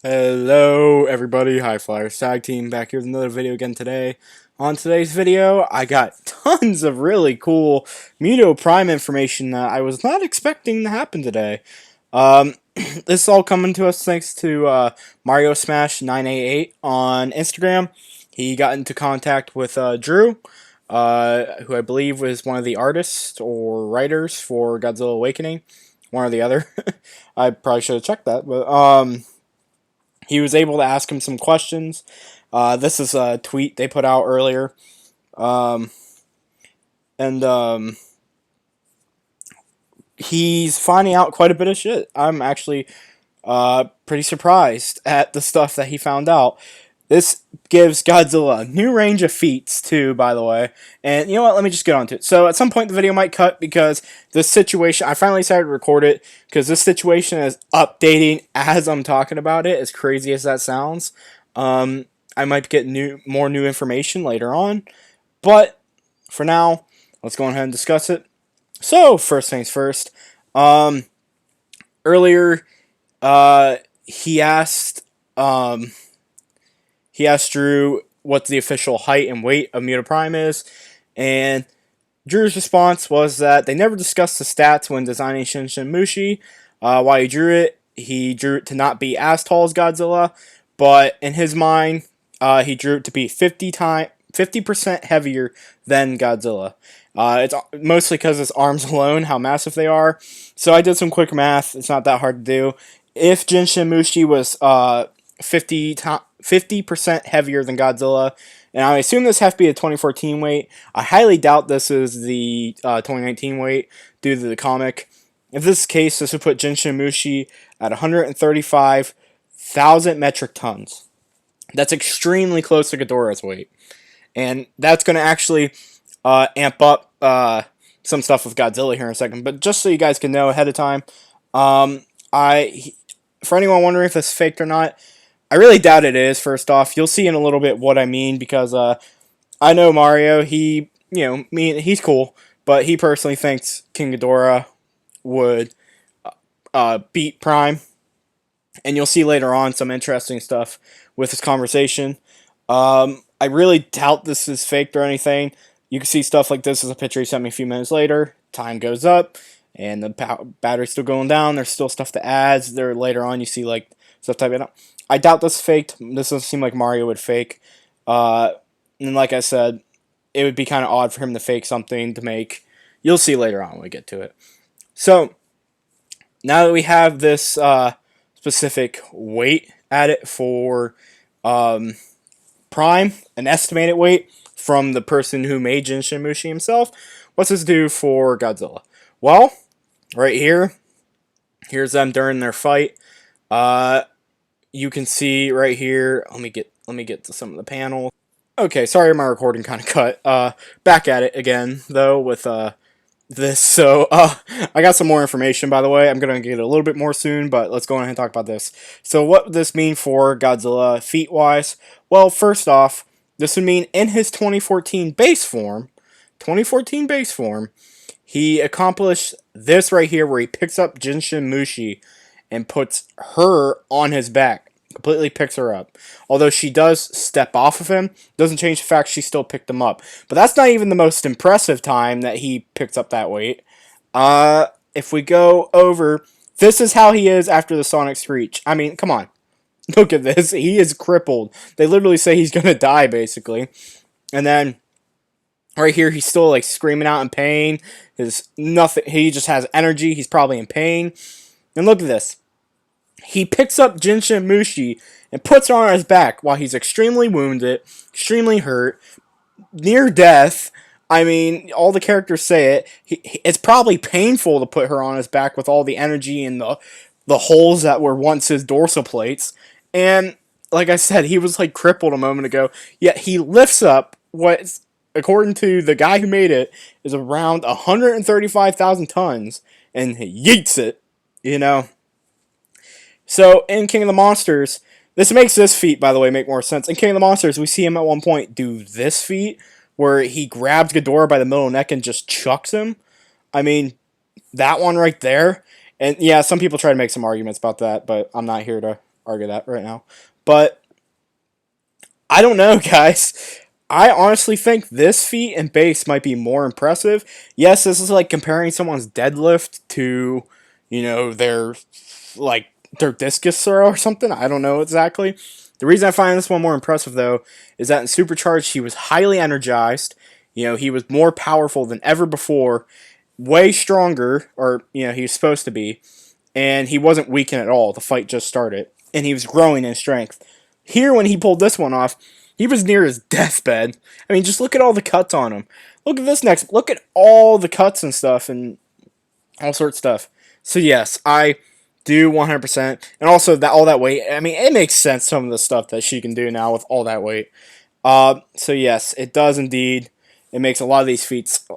Hello everybody, High Flyers Tag Team back here with another video again today. On today's video, I got tons of really cool Muto Prime information that I was not expecting to happen today. This is all coming to us thanks to Mario Smash 988 on Instagram. He got into contact with Drew, who I believe was one of the artists or writers for Godzilla Awakening. One or the other. I probably should have checked that, but he was able to ask him some questions. This is a tweet they put out earlier. Um, and he's finding out quite a bit of shit. I'm actually pretty surprised at the stuff that he found out. This gives Godzilla a new range of feats, too, by the way. And you know what? Let me just get on to it. So at some point, the video might cut because this situation, I finally decided to record it because this situation is updating as I'm talking about it, as crazy as that sounds. I might get more new information later on. But for now, let's go ahead and discuss it. So, first things first. Earlier, he asked... He asked Drew what the official height and weight of Muto Prime is, and Drew's response was that they never discussed the stats when designing Shin Mushi. While he drew it to not be as tall as Godzilla, but in his mind, he drew it to be 50% heavier than Godzilla. It's mostly because his arms alone, how massive they are. So I did some quick math. It's not that hard to do. If Jin Mushi was 50% heavier than Godzilla, and I assume this has to be a 2014 weight. I highly doubt this is the 2019 weight due to the comic. If this is the case, this would put Jin Mushi at 135,000 metric tons. That's extremely close to Ghidorah's weight. And that's going to actually amp up some stuff with Godzilla here in a second. But just so you guys can know ahead of time, for anyone wondering if this is faked or not, I really doubt it is, first off. You'll see in a little bit what I mean, because I know Mario, he's cool, but he personally thinks King Ghidorah would beat Prime. And you'll see later on some interesting stuff with this conversation. I really doubt this is faked or anything. You can see stuff like this as a picture he sent me a few minutes later. Time goes up, and the battery's still going down. There's still stuff to add. Later on, you see like stuff typing up. I doubt this is faked. This doesn't seem like Mario would fake. And like I said, it would be kind of odd for him to fake something to make. You'll see later on when we get to it. So, now that we have this specific weight at it for Prime, an estimated weight from the person who made Jin Mushi himself, what's this do for Godzilla? Well, right here, here's them during their fight. You can see right here. Let me get to some of the panels. Okay, sorry my recording kind of cut. Back at it again though with this. So I got some more information, by the way. I'm gonna get a little bit more soon, but let's go ahead and talk about this. So what would this mean for Godzilla feat wise? Well, first off, this would mean in his 2014 base form, he accomplished this right here, where he picks up Jin Mushi and puts her on his back. Completely picks her up. Although she does step off of him, doesn't change the fact she still picked him up. But that's not even the most impressive time that he picks up that weight. If we go over, this is how he is after the Sonic Screech. I mean, come on. Look at this. He is crippled. They literally say he's going to die, basically. And then right here, he's still like screaming out in pain. He just has energy. He's probably in pain. And look at this. He picks up Jin Mushi and puts her on his back while he's extremely wounded, extremely hurt, near death. I mean, all the characters say it. It's probably painful to put her on his back with all the energy and the holes that were once his dorsal plates. And like I said, he was like crippled a moment ago. Yet he lifts up what, according to the guy who made it, is around 135,000 tons and yeets it. You know. So, in King of the Monsters, this makes this feat, by the way, make more sense. In King of the Monsters, we see him at one point do this feat, where he grabs Ghidorah by the middle of the neck and just chucks him. I mean, that one right there. And yeah, some people try to make some arguments about that, but I'm not here to argue that right now. But I don't know, guys. I honestly think this feat and base might be more impressive. Yes, this is like comparing someone's deadlift to, their like their discus throw or something. I don't know exactly. The reason I find this one more impressive though is that in Supercharged he was highly energized. He was more powerful than ever before, way stronger, or he was supposed to be, and he wasn't weakened at all. The fight just started, and he was growing in strength. Here, when he pulled this one off, he was near his deathbed. I mean, just look at all the cuts on him. Look at this next. Look at all the cuts and stuff, and all sorts of stuff. So yes, I do 100%, and also that all that weight. I mean, it makes sense some of the stuff that she can do now with all that weight. So yes, it does indeed. It makes a lot of these feats,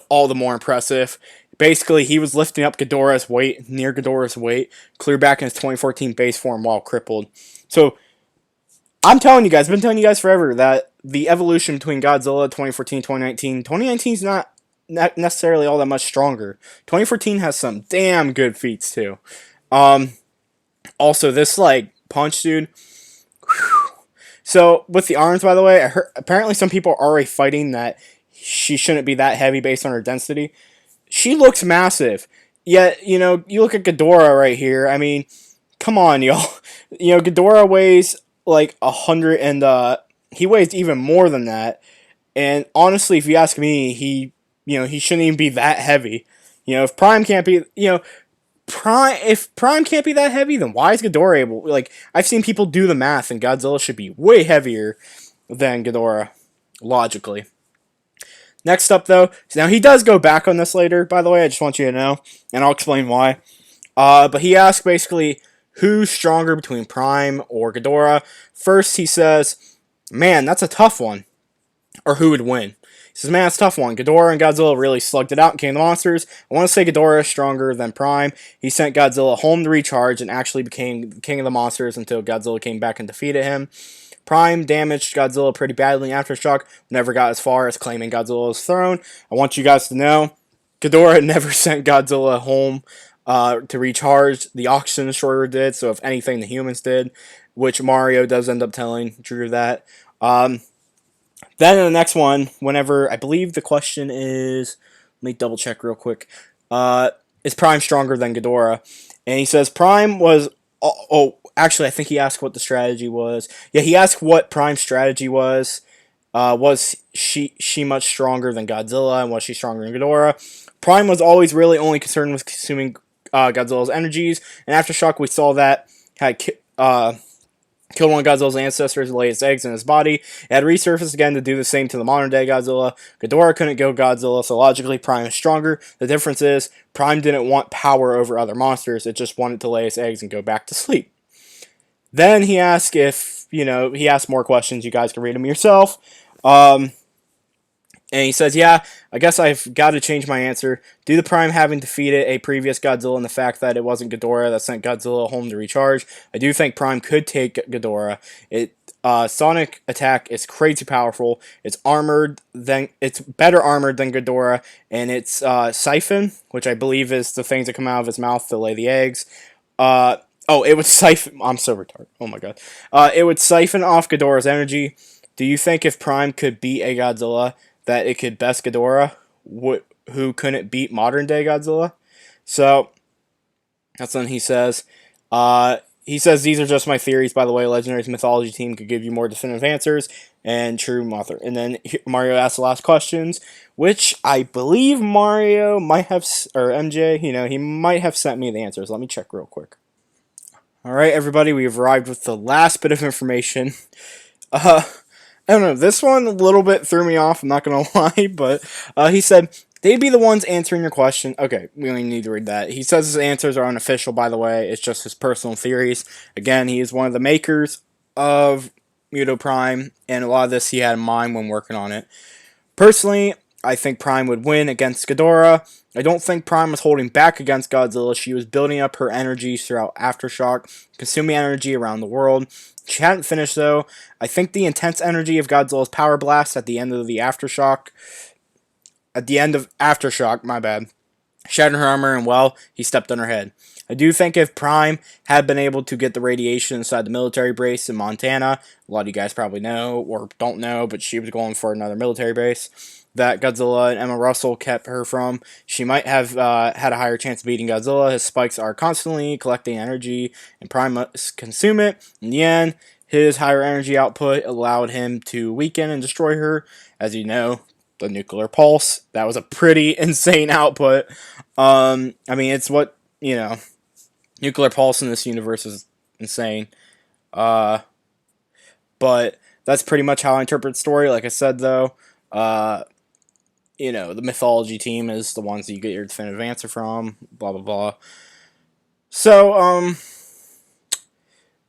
all the more impressive. Basically, he was lifting up Ghidorah's weight, near Ghidorah's weight, clear back in his 2014 base form while crippled. So, I'm telling you guys, I've been telling you guys forever that the evolution between Godzilla 2014, 2019 is not necessarily all that much stronger. 2014 has some damn good feats too. Also, this punch, dude. Whew. So with the arms, by the way, I heard, apparently some people are already fighting that she shouldn't be that heavy based on her density. She looks massive. Yet, you look at Ghidorah right here. I mean, come on, y'all. Ghidorah weighs like 100, and he weighs even more than that. And honestly, if you ask me, he shouldn't even be that heavy. If Prime can't be, if Prime can't be that heavy, then why is Ghidorah able? Like, I've seen people do the math, and Godzilla should be way heavier than Ghidorah, logically. Next up, though, so now he does go back on this later, by the way, I just want you to know, and I'll explain why. But he asks, basically, who's stronger between Prime or Ghidorah? First, he says, man, that's a tough one. Or who would win? He says, man, it's a tough one. Ghidorah and Godzilla really slugged it out and King of the Monsters. I want to say Ghidorah is stronger than Prime. He sent Godzilla home to recharge and actually became King of the Monsters until Godzilla came back and defeated him. Prime damaged Godzilla pretty badly in Aftershock, never got as far as claiming Godzilla's throne. I want you guys to know, Ghidorah never sent Godzilla home to recharge. The Oxygen Destroyer did, so if anything, the humans did, which Mario does end up telling Drew that. Then in the next one, whenever, I believe the question is, let me double check real quick, is Prime stronger than Ghidorah? And he says Prime was, actually I think he asked what the strategy was. Yeah, he asked what Prime's strategy was. Was she much stronger than Godzilla, and was she stronger than Ghidorah? Prime was always really only concerned with consuming Godzilla's energies, and Aftershock we saw that had killed one of Godzilla's ancestors and laid its eggs in his body. It had resurfaced again to do the same to the modern-day Godzilla. Ghidorah couldn't kill Godzilla, so logically Prime is stronger. The difference is, Prime didn't want power over other monsters, it just wanted to lay its eggs and go back to sleep. Then he asked if, he asked more questions, you guys can read them yourself. And he says, yeah, I guess I've got to change my answer. Due to Prime having defeated a previous Godzilla and the fact that it wasn't Ghidorah that sent Godzilla home to recharge, I do think Prime could take Ghidorah. Sonic attack is crazy powerful. It's better armored than Ghidorah, and it's Siphon, which I believe is the things that come out of his mouth to lay the eggs. It would siphon. I'm so retarded. Oh my god. It would siphon off Ghidorah's energy. Do you think if Prime could beat a Godzilla, that it could best Ghidorah, who couldn't beat modern-day Godzilla? So, that's when he says. He says, these are just my theories, by the way. Legendary's mythology team could give you more definitive answers, and true author. And then Mario asks the last questions, which I believe Mario might have, or MJ, he might have sent me the answers. Let me check real quick. Alright, everybody, we've arrived with the last bit of information. I don't know, this one a little bit threw me off, I'm not going to lie, but he said, they'd be the ones answering your question. Okay, we don't even need to read that. He says his answers are unofficial, by the way, it's just his personal theories. Again, he is one of the makers of Muto Prime, and a lot of this he had in mind when working on it. Personally, I think Prime would win against Ghidorah. I don't think Prime was holding back against Godzilla. She was building up her energies throughout Aftershock, consuming energy around the world. She hadn't finished, though. I think the intense energy of Godzilla's power blast at the end of the Aftershock... my bad, shattered her armor, and, well, he stepped on her head. I do think if Prime had been able to get the radiation inside the military base in Montana, a lot of you guys probably know or don't know, but she was going for another military base that Godzilla and Emma Russell kept her from, she might have had a higher chance of beating Godzilla. His spikes are constantly collecting energy, and Prime must consume it. In the end, his higher energy output allowed him to weaken and destroy her. As you know, the nuclear pulse, that was a pretty insane output. I mean, it's what, nuclear pulse in this universe is insane. But that's pretty much how I interpret the story. Like I said, though, the mythology team is the ones that you get your definitive answer from, blah, blah, blah. So,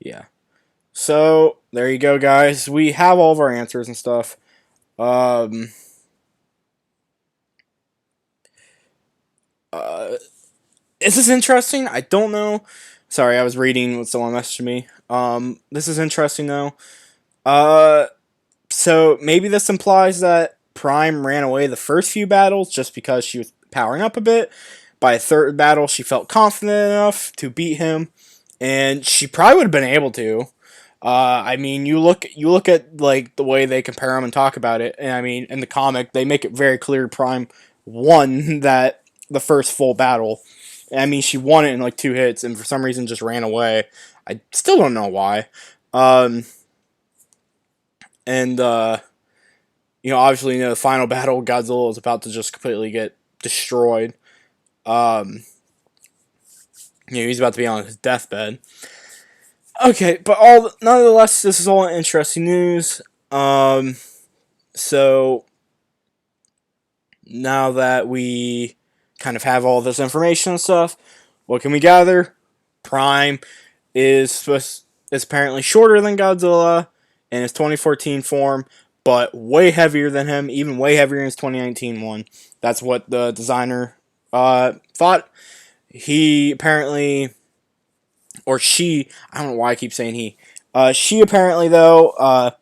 yeah. So, there you go, guys. We have all of our answers and stuff. Is this interesting? I don't know. Sorry, I was reading what someone messaged me. This is interesting, though. So, maybe this implies that Prime ran away the first few battles just because she was powering up a bit. By a third battle, she felt confident enough to beat him, and she probably would have been able to. I mean, you look at like the way they compare them and talk about it, and I mean, in the comic, they make it very clear Prime won that the first full battle. I mean, she won it in like 2 hits, and for some reason just ran away. I still don't know why. And obviously, the final battle, Godzilla is about to just completely get destroyed. He's about to be on his deathbed. Okay, but nonetheless, this is all interesting news. So now that we kind of have all this information and stuff, what can we gather? Prime is apparently shorter than Godzilla in his 2014 form, but way heavier than him, even way heavier in his 2019 one. That's what the designer thought. He apparently, or she, I don't know why I keep saying he. She apparently, though,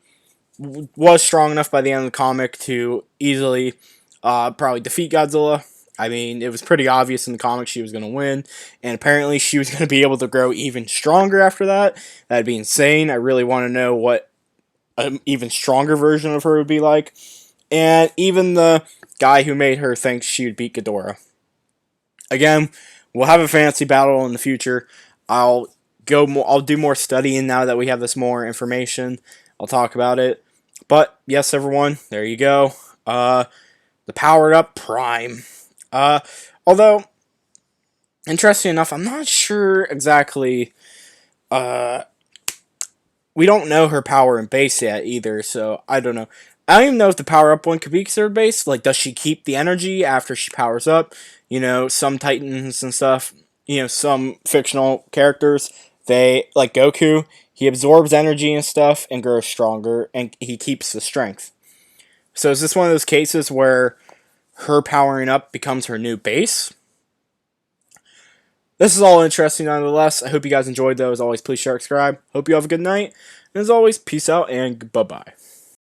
was strong enough by the end of the comic to easily probably defeat Godzilla. I mean, it was pretty obvious in the comic she was going to win, and apparently she was going to be able to grow even stronger after that. That'd be insane. I really want to know what an even stronger version of her would be like. And even the guy who made her thinks she would beat Ghidorah. Again, we'll have a fantasy battle in the future. I'll do more studying now that we have this more information. I'll talk about it. But yes, everyone, there you go. The powered up Prime. Although, interesting enough, I'm not sure exactly. We don't know her power and base yet either, so I don't know. I don't even know if the power up one could be considered base. Like, does she keep the energy after she powers up? Some Titans and stuff. Some fictional characters, they like Goku. He absorbs energy and stuff and grows stronger, and he keeps the strength. So is this one of those cases where her powering up becomes her new base? This is all interesting nonetheless. I hope you guys enjoyed though. As always, please share, subscribe. Hope you have a good night. And as always, peace out and bye-bye.